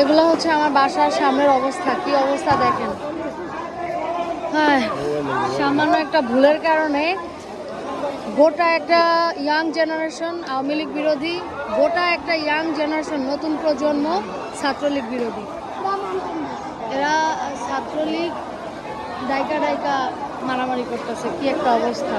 এগুলো হচ্ছে আমার বাসার সামনের অবস্থা, কি অবস্থা দেখেন। হ্যাঁ, সামান্য একটা ভুলের কারণে গোটা একটা ইয়াং জেনারেশন আওয়ামী লীগ বিরোধী, গোটা একটা ইয়াং জেনারেশন নতুন প্রজন্ম ছাত্রলীগ বিরোধী। এরা ছাত্রলীগ ডাইকা ডাইকা মারামারি করতেছে, কি একটা অবস্থা।